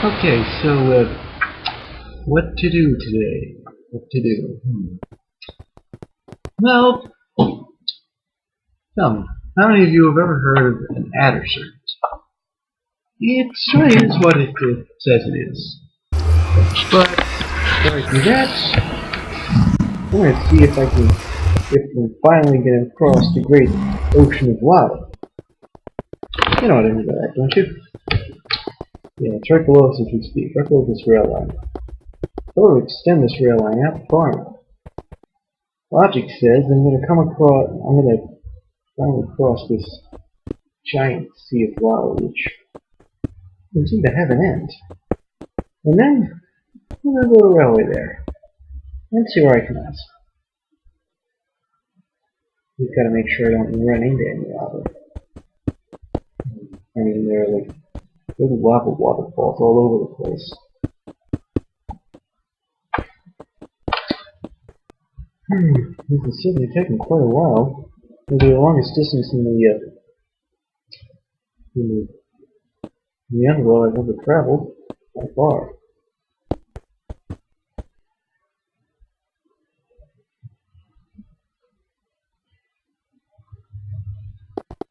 Okay, so what to do today? What to do? Well, tell me, how many of you have ever heard of an adder circuit? It sort of is what it says it is. But before I do that, I'm going to see if we're finally going to cross the great ocean of lava. You know what I mean by that, don't you? Yeah, it's right below us as we speak, right below this rail line. So to extend this rail line out far enough. Logic says I'm going to finally cross this giant sea of lava, which doesn't seem to have an end. And then I'm going to build a railway there. And see where I can pass. Just got to make sure I don't run into any lava. I mean, there are like little lava waterfalls all over the place. This is certainly taking quite a while. Maybe the longest distance in the underworld I've ever traveled, by far.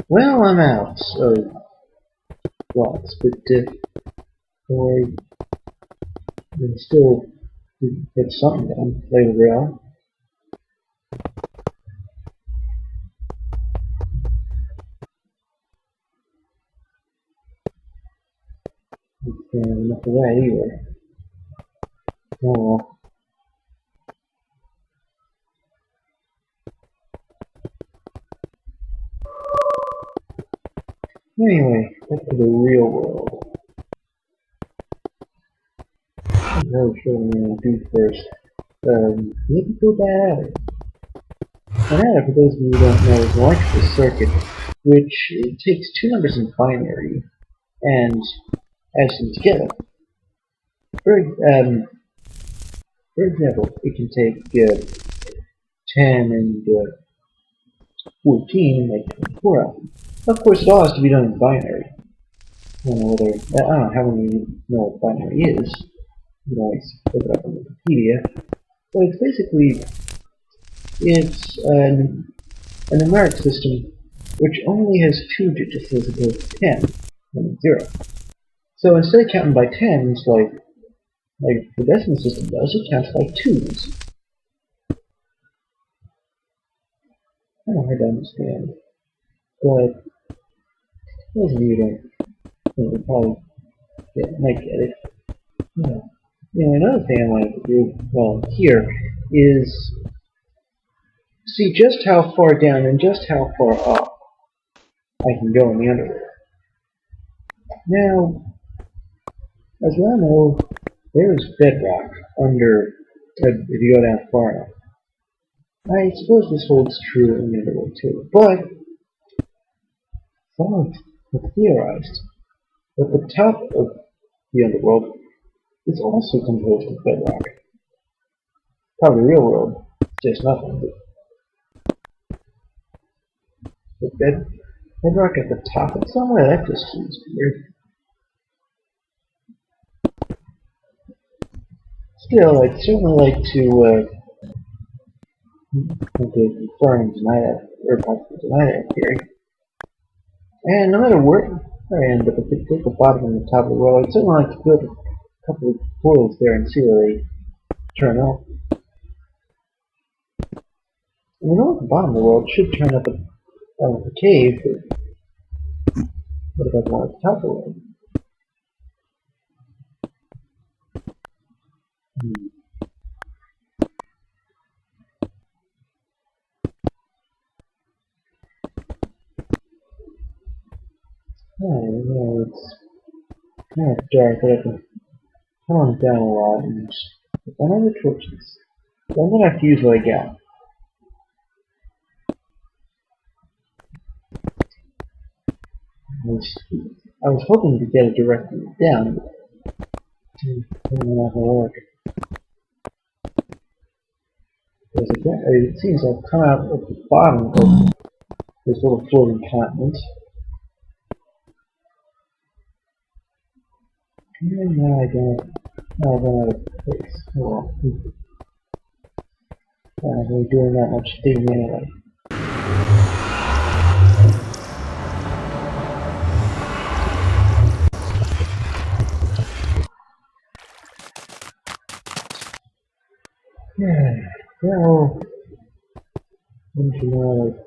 Well, I'm out of blocks, but or I still get something done. Play the rail. Can't have enough of that either. Oh well. Anyway, back to the real world. I know what I'm going to do first. Maybe go that adder. An adder, for those of you who don't know, is an electrical circuit which takes two numbers in binary and adds them together. For, for example, it can take 10 and 14 and make 24 out of them. Of course, it all has to be done in binary. I don't know how many of you know what binary is. You can always look it up on Wikipedia. But it's basically a numeric system which only has two digits as opposed to 10 and 0. So instead of counting by 10s like the decimal system does, it counts by 2s. Kind of hard to understand. But those of you who don't probably might get it. Yeah. Another thing I wanted to do, well, here, is see just how far down and just how far up I can go in the underworld. Now, as we all know, there is bedrock under, if you go down far enough. I suppose this holds true in the underworld too, but some have theorized that the top of the underworld is also composed of bedrock. Probably the real world, just nothing. But bedrock at the top of somewhere, that just seems weird. Still, I'd certainly like to confirm that theory. And no matter where I end up, if it take the bottom and the top of the world, I'd certainly like to build a couple of portals there and see where they turn up. And we know at the bottom of the world should turn up a cave, but what about the one at the top of the world? Oh, no, it's kind of dark, but I can calm down a lot and just run on the torches. So I'm gonna have to use what I got. I was hoping to get it directly down, but it's not gonna work. Because it seems I've come out at the bottom of this little floating continent. And now I run out of place. Oh well. I'm not really doing that much digging anyway. Yeah, well, once you know,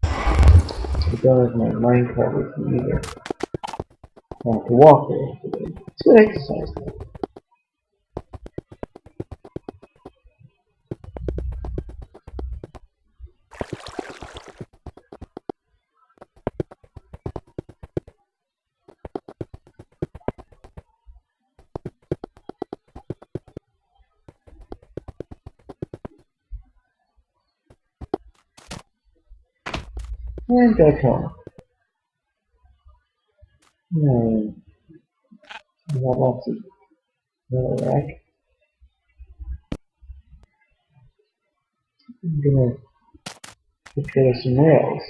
I'm done with my minecart with me either. I have to walk there today. It's good exercise though. And back home. And I got lots of metal rack. I'm gonna put together some rails.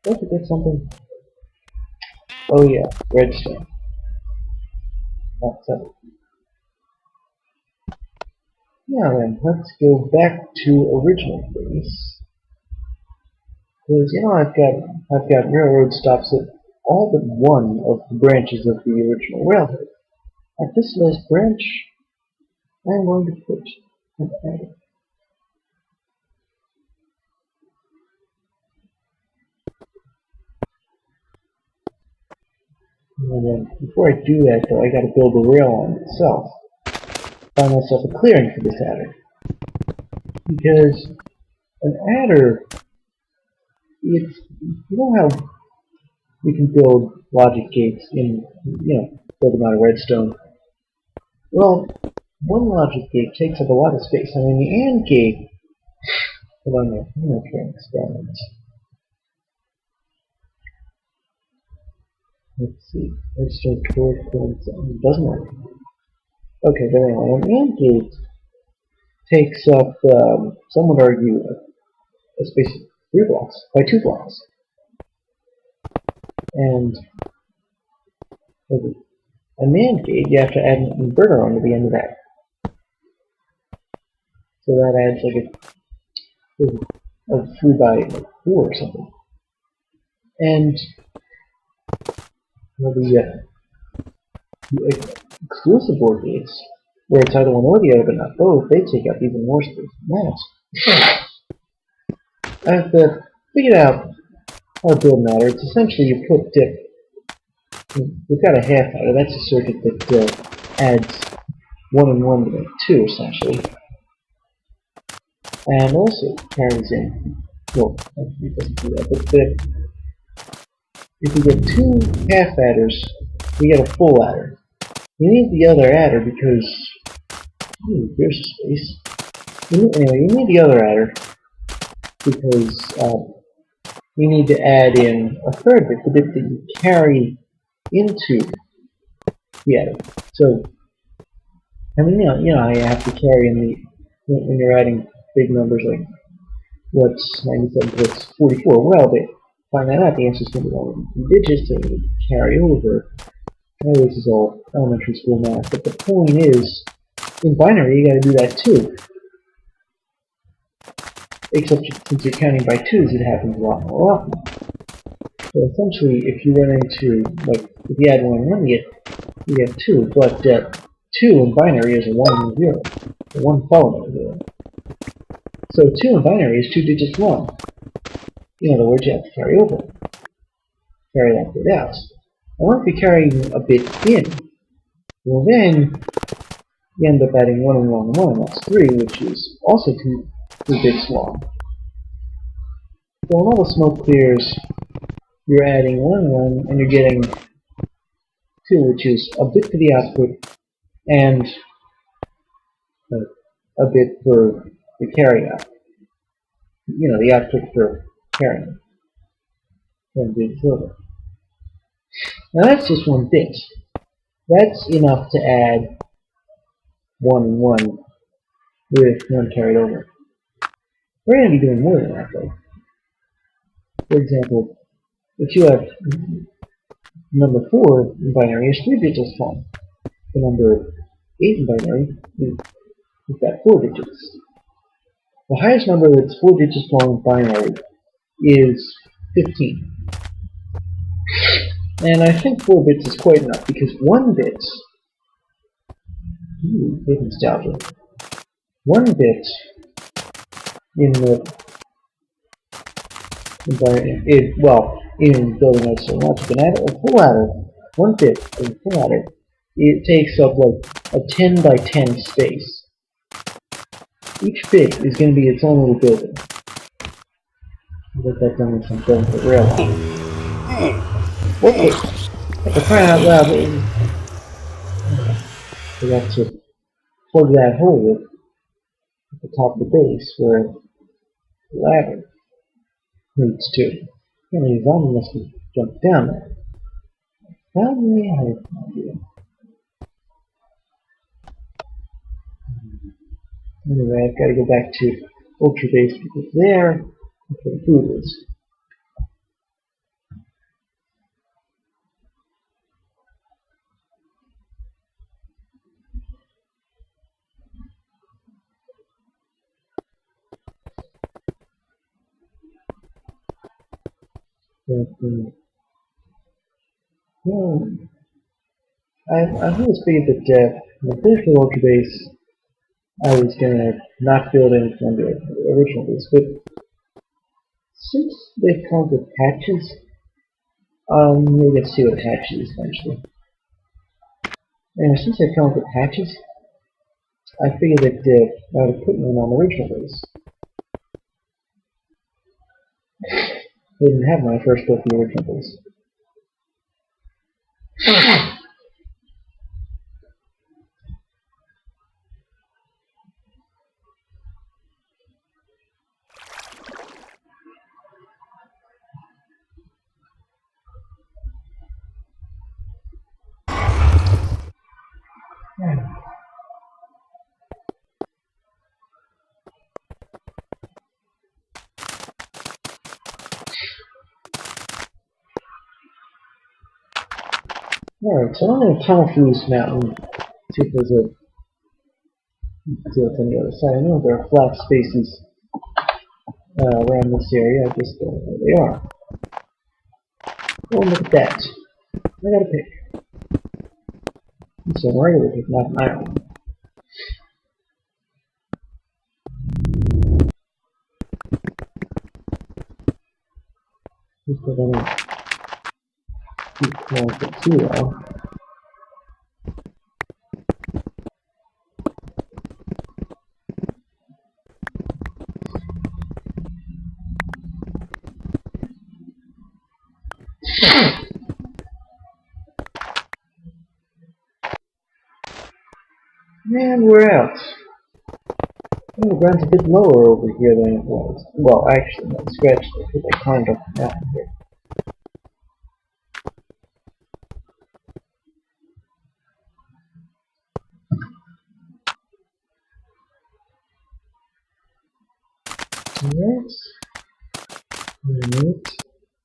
Don't forget something. Oh yeah, redstone. That's it. Now then, let's go back to original things. Because you know I've got railroad stops at all but one of the branches of the original railroad. At this last branch, I'm going to put an adder. And then before I do that though, I gotta build the rail line itself. Find myself a clearing for this adder. Because an adder, it's, you know how we can build logic gates in, build them out of redstone. Well, one logic gate takes up a lot of space. I mean, the AND gate, hold on there, I'm going to try an experiment. Let's see, redstone torque, it doesn't work. Okay, but anyway, an AND gate takes up, some would argue, a space of 3 blocks by 2 blocks. And with a NAND gate, you have to add an inverter onto the end of that. So that adds like a 3 by 4 or something. And the exclusive OR gates, where it's either one or the other but not both, they take up even more space than that. I have figured out how to build an adder. It's essentially you put we've got a half adder. That's a circuit that adds 1 and 1 to make 2 essentially. And also carries in, well, actually it doesn't do that, but if you get 2 half adders, you get a full adder. You need the other adder because, there's space. Anyway, you need the other adder because you need to add in a third bit, the bit that you carry into the adder. So, I mean, you know, you have to carry in when you're adding big numbers like what's 97 what's 44. Well, to find that out, the answer is going to be all digits that you carry over. I know this is all elementary school math, but the point is, in binary, you got to do that too. Except since you're counting by 2s, it happens a lot more often. So essentially, if you run into, like, if you add 1 and 1, you get 2, but 2 in binary is a 1 and a 0. A 1 followed by a 0. So 2 in binary is 2 digits long. In other words, you have to carry over. Carry that bit out. And what if you're carrying a bit in? Well then, you end up adding 1 and 1 and 1, that's 3, which is also 2 bits long. So when all the smoke clears, you're adding 1 and 1, and you're getting 2, which is a bit for the output, and a bit for the carryout. You know, the output for carrying. 1 bit further. Now that's just 1 bit. That's enough to add 1 and 1 with 1 carried over. We're going to be doing more than that though. For example, if you have number 4 in binary is 3 digits long. The number 8 in binary is got 4 digits. The highest number that's 4 digits long in binary is 15. And I think 4 bits is quite enough because 1 bit, bit nostalgia, 1 bit in building out so much, you can add a full adder, 1 bit in full adder, it takes up like a 10 by 10 space. Each bit is going to be its own little building. I'll get that done with some building for rail. Whoa! For crying out loud, we got to plug that hole at the top of the base where the ladder leads to. And the zombie must have jumped down there. Probably I have no idea. Anyway, I've got to go back to Ultra Base because there is where the food is. But, I've always figured that when I finished with Ultra Base, I was gonna not build anything on the original base, but since they've come up with patches, we'll get to see what patches eventually. And since they've come up with patches, I figured that I would put one on the original base. They didn't have when I first built the original base. Alright, so I'm going to tunnel through this mountain, see if there's what's on the other side. I know there are flat spaces around this area, I just don't know where they are. Oh, look at that. I got a pick. It's a regular pick, not an iron one. Just because I didn't keep calling for too well. And we're out. Oh, the ground's a bit lower over here than it was. Well, actually, no, scratch it because I climbed up the mountain here. Alright.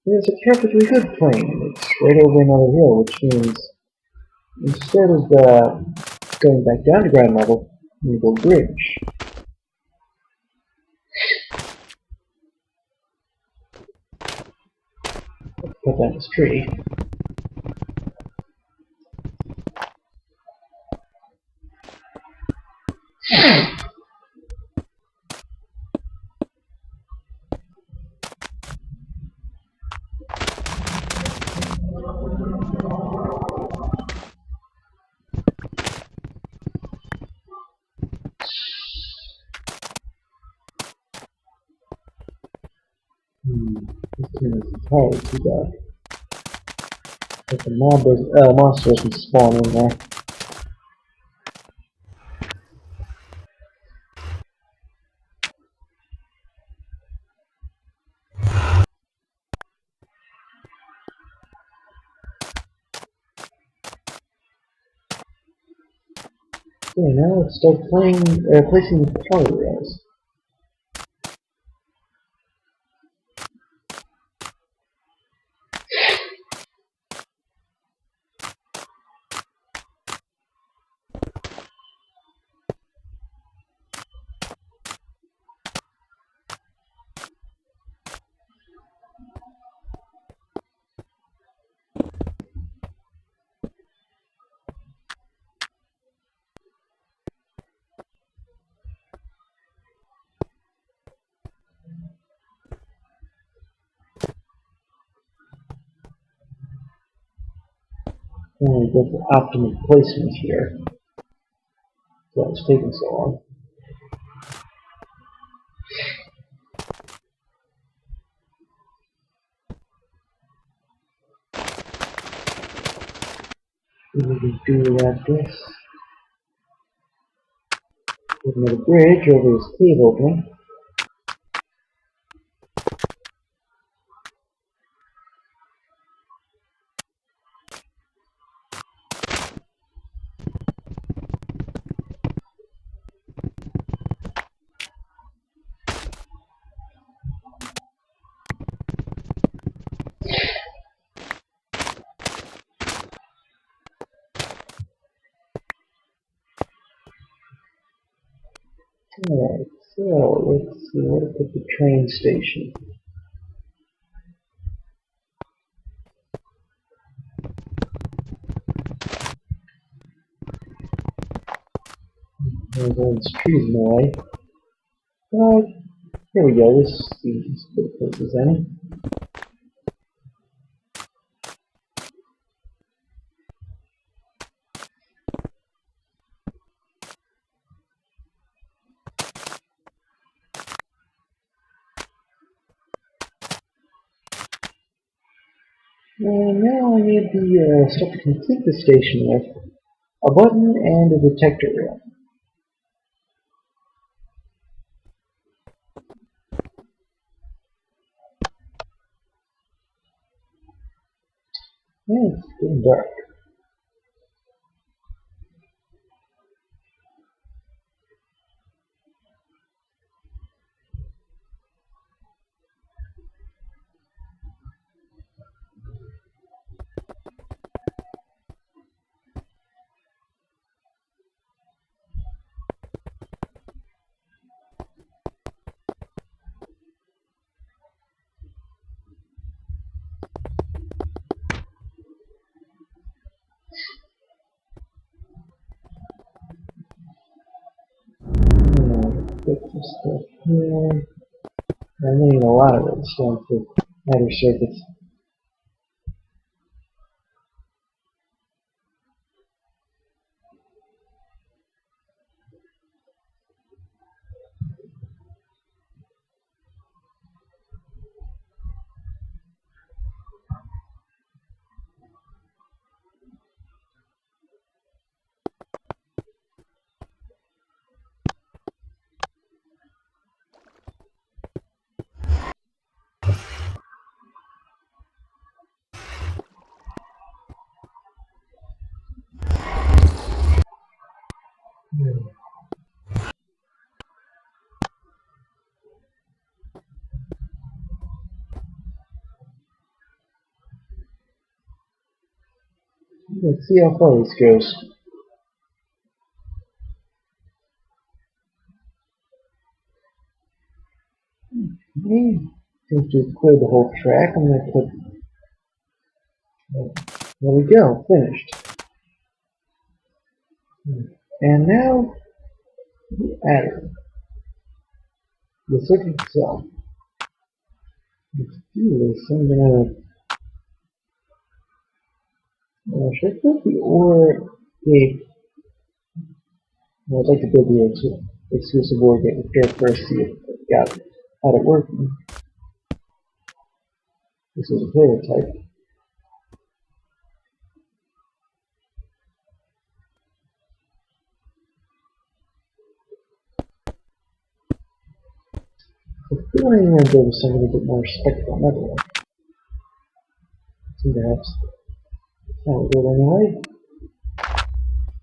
There's a perfectly good plane. It's right over another hill, which means instead of going back down to ground level, you go bridge. Let's cut down this tree. This team is entirely too dark. But the monster doesn't spawn in there. Okay, now let's start placing the power rails. And we get the optimum placement here. So it's taking so long. We can do like this. Put another bridge over this cave opening. Alright, so let's see where to put the train station. There's all these trees in the way. Here we go, this is as good a place as any. And now I need the stuff to complete the station with a button and a detector rail. Yeah, it's getting dark. Put some stuff here. I'm needing a lot of redstone for ladder circuits. Let's see how far this goes. Seems to have cleared the whole track. I'm going to put. There we go, finished. And now the adder. The circuit itself. Let's do this. I'm going to. Should I put the OR gate? Well, I'd like to build the exclusive OR gate repair first, see if I've got how it working. This is a prototype. I feel like I'm going to go with something a bit more respectful. Another one. Perhaps. Not good anyway.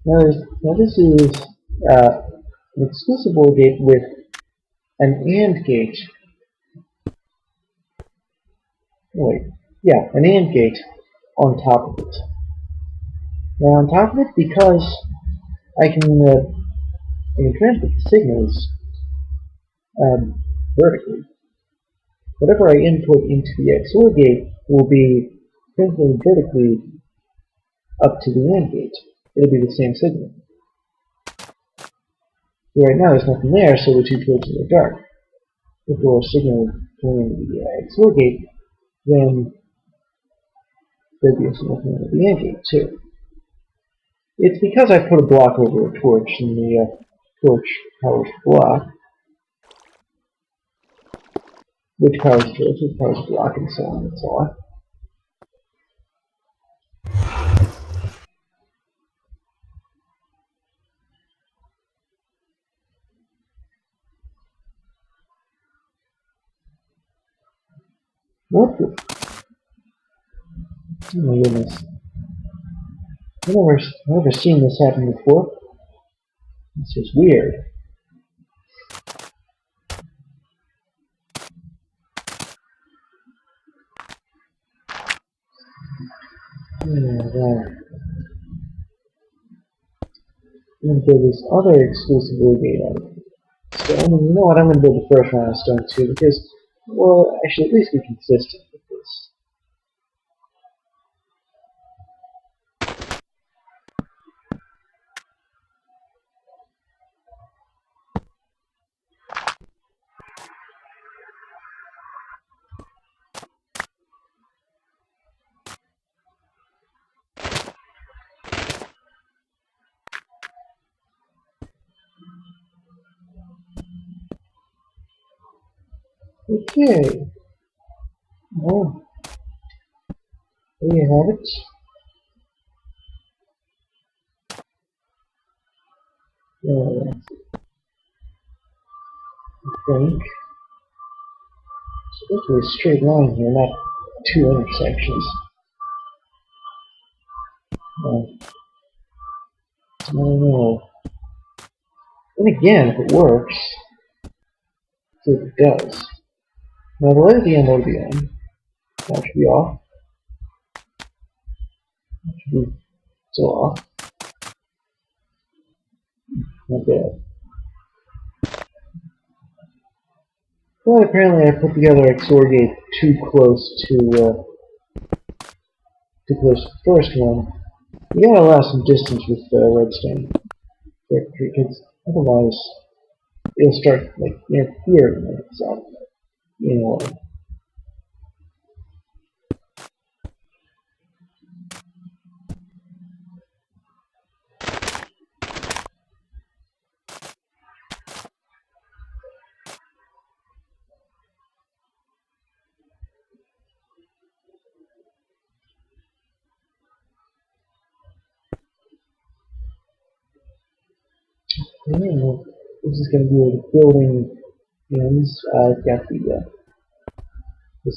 Now this is an exclusive OR gate with an AND gate. Wait, yeah, an AND gate on top of it. Now on top of it, because I can transmit the signals vertically. Whatever I input into the XOR gate will be transmitted vertically up to the AND gate. It'll be the same signal. Right now there's nothing there, so the two ports are dark. If there was a signal coming into the XOR gate, then there'd be a signal coming into the AND gate too. It's because I put a block over a torch, and the torch powers the block, which powers the torch, which powers the block, and so on and so on. What the? Oh my goodness. I've never seen this happen before. This is weird. Right. I'm going to build this other exclusive OR gate out of stone, and you know what, I'm going to build the first round of stone too, because, well, actually, at least be consistent with this. Okay. Well, there you have it. I think. So this is a straight line here, not two intersections. I don't know. And again, if it works, see if it does. Now the light at the end will be on. That should be off. That should be still off. Not bad. But apparently I put together XOR gate too close to the first one. You gotta allow some distance with redstone, because otherwise it'll start like interfering with itself. You know. This is going to be where the building ends. I've got the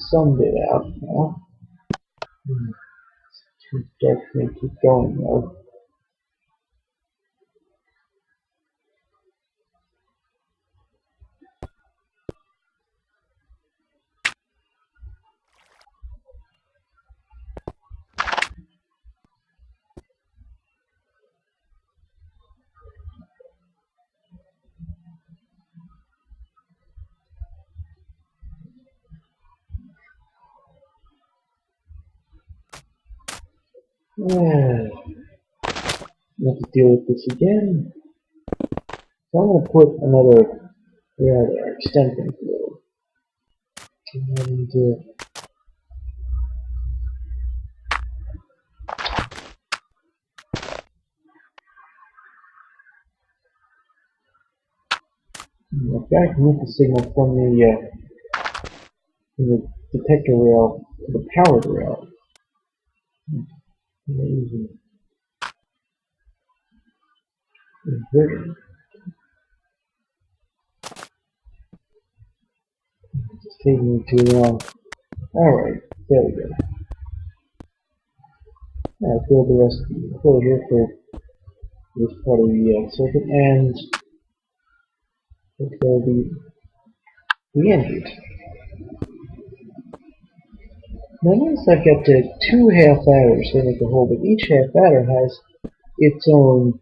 sun bit out now. It's too dark for me to keep going though. I have to deal with this again. So I'm going to put another extension field. And I've got to remove the signal from the detector rail to the powered rail. Amazing. Inverter. It's taking me too long. Alright, there we go. I'll build the rest of the enclosure for this part of the circuit, and it will be the end gate. Now notice I've got 2 half adders that make a whole, but each half adder has its own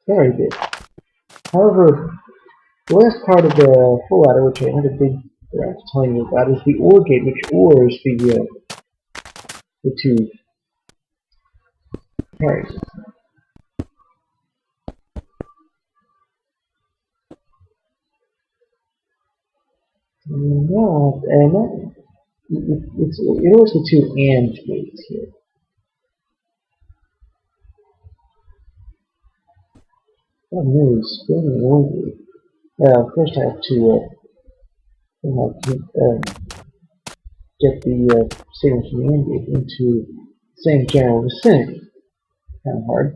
carry bit. However, the last part of the full adder, which I had a big telling you about, is the OR gate, which ORs the 2 carries. It ORs the 2 AND gates here. That news, building an OR gate. First I have to get the signals from the AND gate into the same general vicinity. Kind of hard.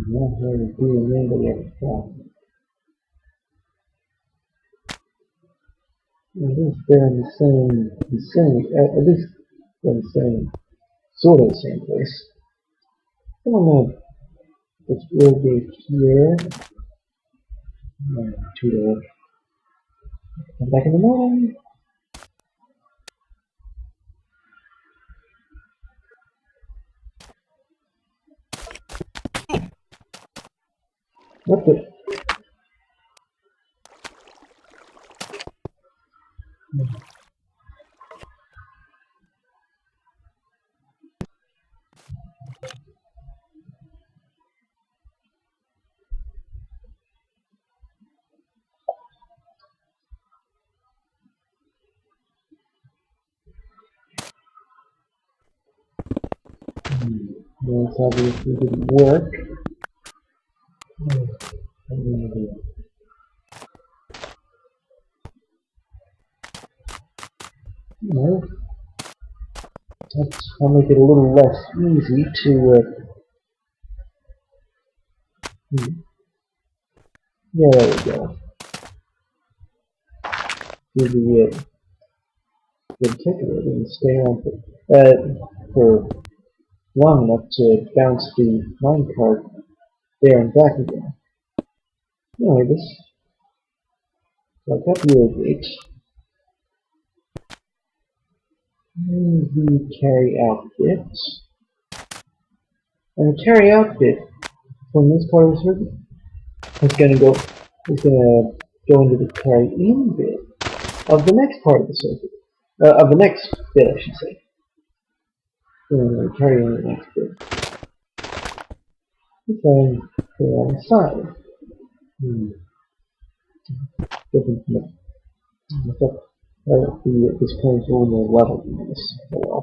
Not very doing anybody ever thought. At least they're in the same vicinity, at least they're in the same, sort of the same place. I don't know. This will be here. Too dark. Come back in the morning. What the? This obviously didn't work. No. I'll make it a little less easy to yeah, there we go. Do the ticket and stay on for long enough to bounce the minecart there and back again. Anyway, so I've got the old gate. And the carry out bit. And the carry out bit from this part of the circuit is gonna go into the carry in bit of the next part of the circuit. Of the next bit, I should say. Carry in the next bit. And then go on the side. This plane's a little more level than this. Oh well.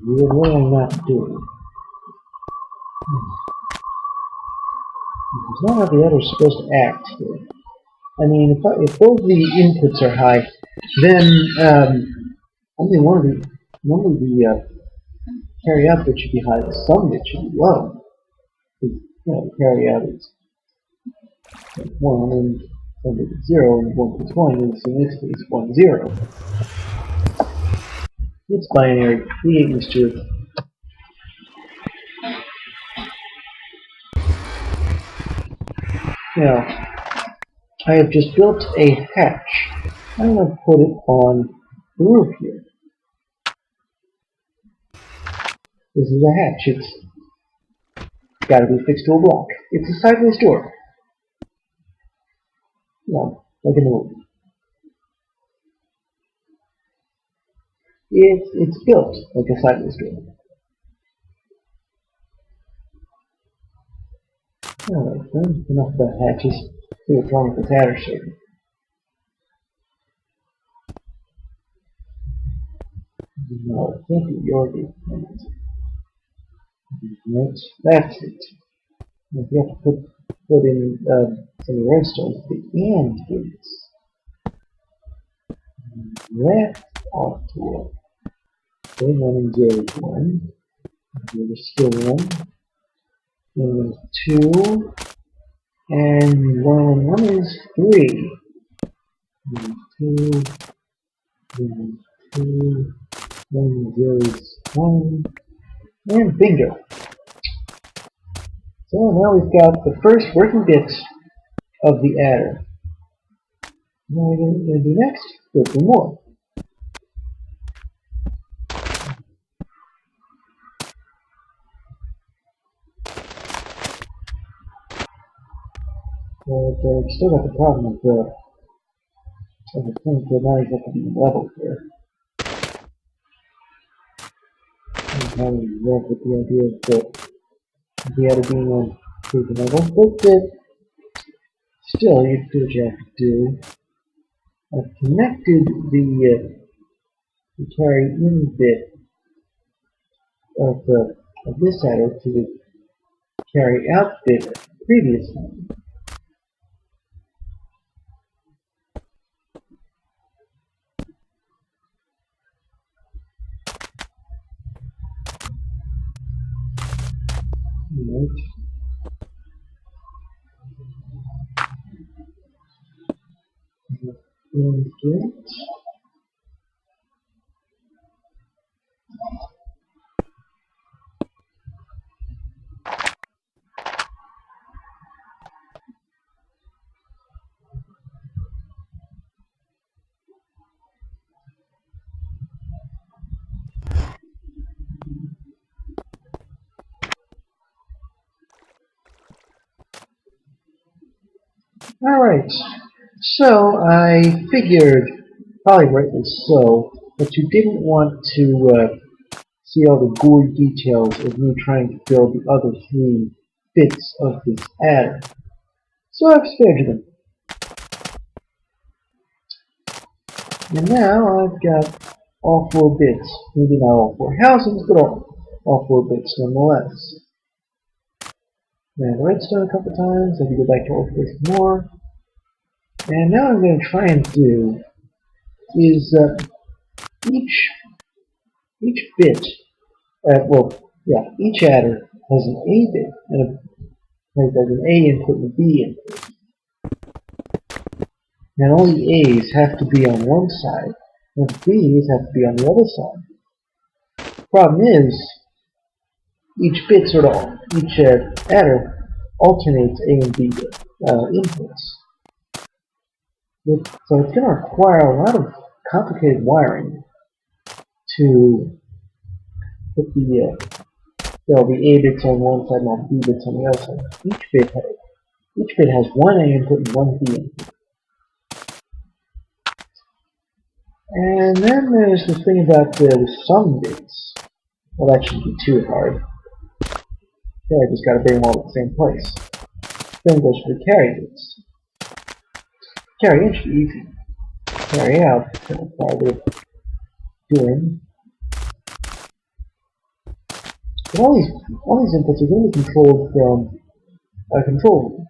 What am I not doing? This is not how the other's supposed to act here. I mean, if both the inputs are high, then only the carry out bit should be high. The sum bit should be low. Because the carry out is 1 and sum bit is 0, and 1 plus 1 is in this case 1, 0. It's binary. We get used to it. Now, I have just built a hatch. I'm going to put it on the roof here. This is a hatch. It's got to be fixed to a block. It's a sideways door. No, like in the movie. It's built like a sideways door. Alright, then, enough about hatches. See what's wrong with this adder circuit. No, it can't be your gate. That's it. If you have to put in some redstone for the AND gates. That ought to work. Okay, 1 and 0 is 1. There's still 1. Then there's 2. And 1 and 1 is 3. And 2. And 2. 1 and 0 is 1. And bingo. So now we've got the first working bits of the adder. What are we going to do next? Build some more. But we've still got the problem of the thing that now you have to be level here. I'm probably in love with the idea of the adder being on creeping level, but still, you do what you have to do. I've connected the carry in bit of this adder to the carry out bit of the previous one. Right. And get. Alright, so I figured, probably rightly so, that you didn't want to see all the gory details of me trying to build the other 3 bits of this adder. So I've spared you them. And now I've got all 4 bits. Maybe not all 4 housings, but all 4 bits nonetheless. And redstone a couple times, I can go back to all 4 more. And now what I'm going to try and do is each bit, each adder has an A bit and has an A input and a B input. And all the A's have to be on one side, and the B's have to be on the other side. Problem is, each adder alternates A and B inputs. So it's going to require a lot of complicated wiring to put the A bits on one side and all the B bits on the other side. Each bit has one A input and one B input. And then there's the thing about the sum bits. Well, that shouldn't be too hard. Okay, I just got to bring them all to the same place. Then goes for the carry bits. Carry in should be easy. Carry out, require doing. But all these inputs are going to be controlled from a control room.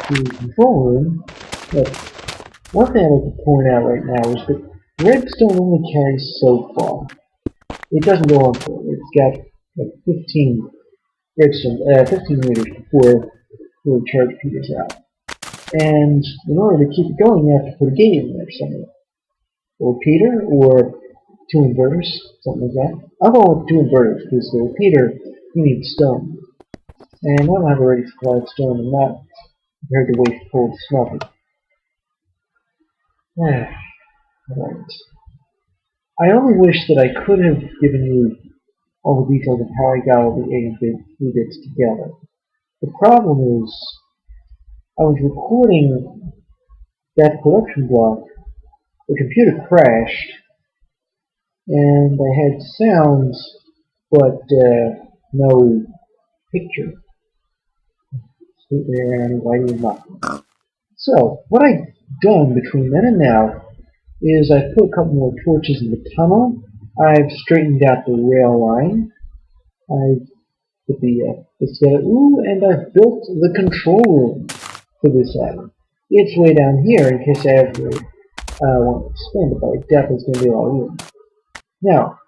the control room, but one thing I'd like to point out right now is that redstone only carries so far. It doesn't go on further. It's got like 15 redstone, 15 meters before the charge peters out. And in order to keep it going, you have to put a gate in there somewhere. A repeater, or 2 inverters, something like that. I'll go with 2 inverters, because the repeater, you need stone. And I don't have a ready supply of stone, and not prepared to wait for coal to smelt it. Alright. I only wish that I could have given you all the details of how I got all the A and B bits together. The problem is, I was recording that production block, the computer crashed, and I had sounds, but no picture. Completely around lighting nothing. So, what I've done between then and now is I've put a couple more torches in the tunnel. I've straightened out the rail line. I've put the skeleton, and I've built the control room for this island. It's way down here in case I ever want to expand it, but I definitely going to be a lot of room. Now,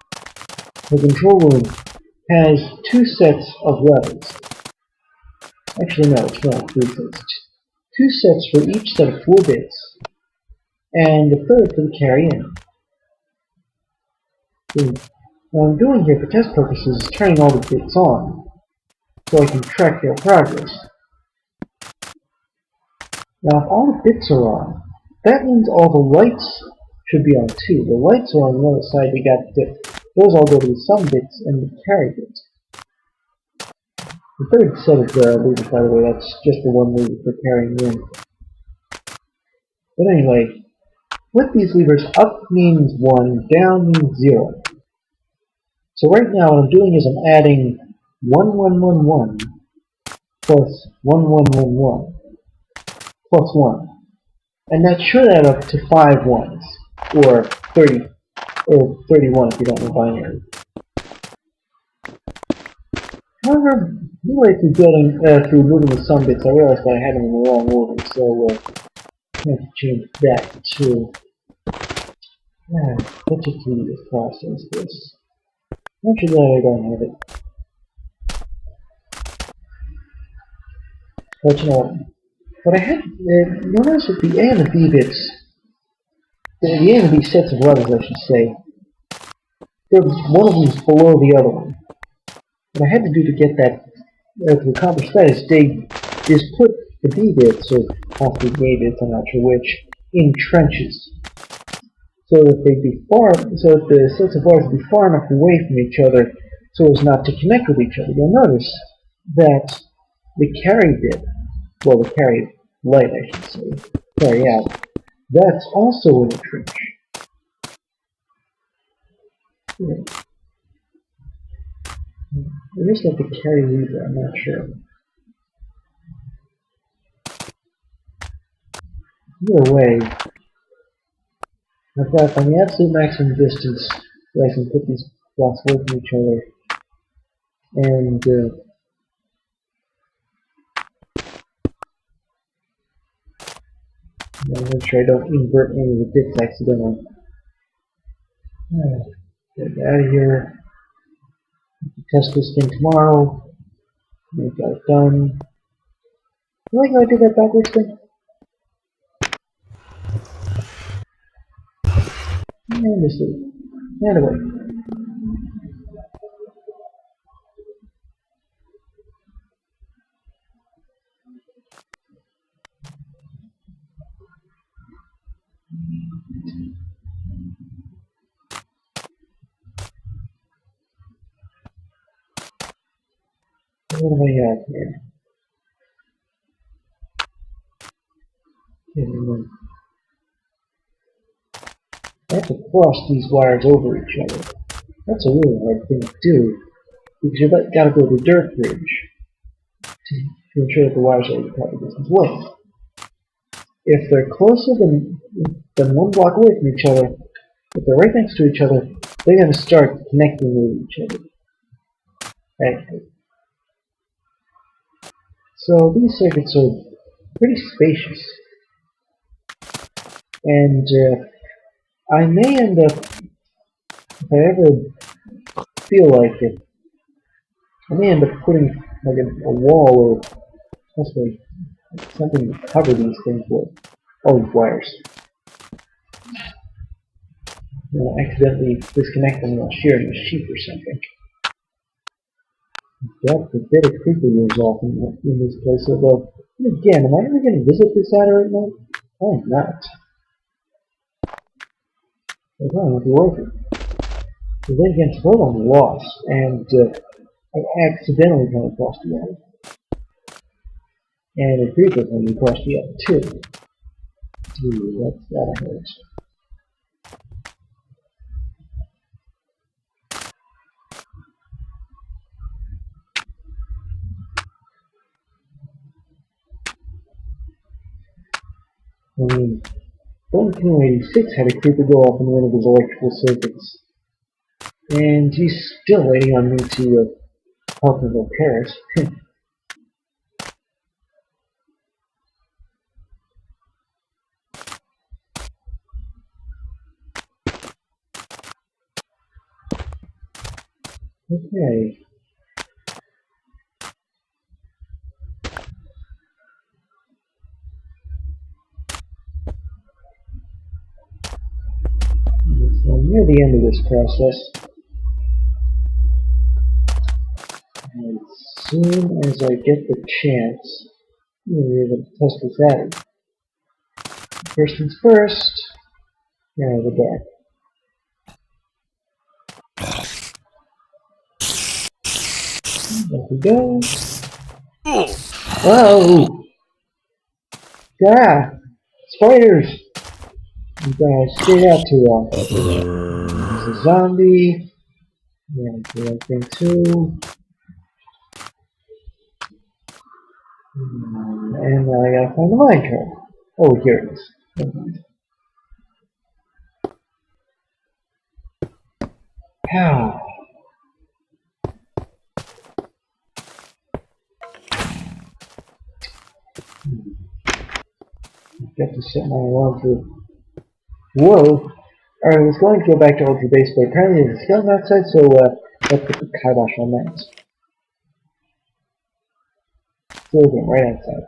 the control room has 2 sets of levels. Actually, no, it's not 3 sets. 2 sets for each set of 4 bits, and the third for the carry-in. What I'm doing here for test purposes is turning all the bits on, so I can track their progress. Now, if all the bits are on, that means all the lights should be on too. The lights are on the other side, they got those all go to the sum bits and the carry bits. The third set of levers, by the way, that's just the one lever for carrying in. But anyway, with these levers, up means 1, down means 0. So right now what I'm doing is I'm adding 1111 plus 1111 plus 1. And that should add up to 5 ones, or 30, or 31 if you don't know binary. However, midway through through moving the sum bits, I realized that I had them in the wrong order, so I have to change that too. Such a tedious process, this. Aren't you glad I don't have it? But you know what I had, you'll notice that the A and the B bits, the A and the B sets of levels, I should say, one of them is below the other one. What I had to do to get that, to accomplish that is put the B bits, or possibly the A bits, I'm not sure which, in trenches. So that the sets of wires would be far enough away from each other so as not to connect with each other. You'll notice that the carry bit, well, the carry light, I should say, carry out, that's also in a trench. Yeah. It is like the carry lever, I'm not sure. Either way, I've got on the absolute maximum distance where I can put these blocks away from each other, and make sure I don't invert any of the bits accidentally. Get out of here. Test this thing tomorrow. We got it done. You like how I did that backwards thing? And this is and away. What do I have here? I have to cross these wires over each other. That's a really hard thing to do, because you've got to build a dirt bridge to ensure that the wires are the proper distance away. If they're closer than 1 block away from each other, if they're right next to each other, they're going to start connecting with each other. Okay. So these circuits are pretty spacious. And I may end up, if I ever feel like it, I may end up putting like a wall or possibly something to cover these things with. All these wires. Accidentally disconnect them while shearing a sheep or something. Got a bit of creepy resolve in this place, although, again, am I ever going to visit this adder at night? I'm not. It's not going to be worth it. But then again, suppose I'm lost, and I accidentally come across the adder. And the creeper can across the other too. Ooh, that hurts. I mean, 1.86 had a creeper go off in one of his electrical circuits. And he's still waiting on me to help him repair it. Okay. So I'm near the end of this process. And as soon as I get the chance, I'm going to be able to test this adder. First things first, now the dark. There we go. Whoa! Ah! Spiders! You guys stay out too long. There's a zombie. Yeah, I do that thing too. And now I gotta find the minecart. Oh, here it is. Never mind. Pow! Got to set my alarm for. Whoa! Alright, I was going to go back to Ultra Base, but apparently there's a skeleton outside, so let's put the kibosh on that. Still right outside.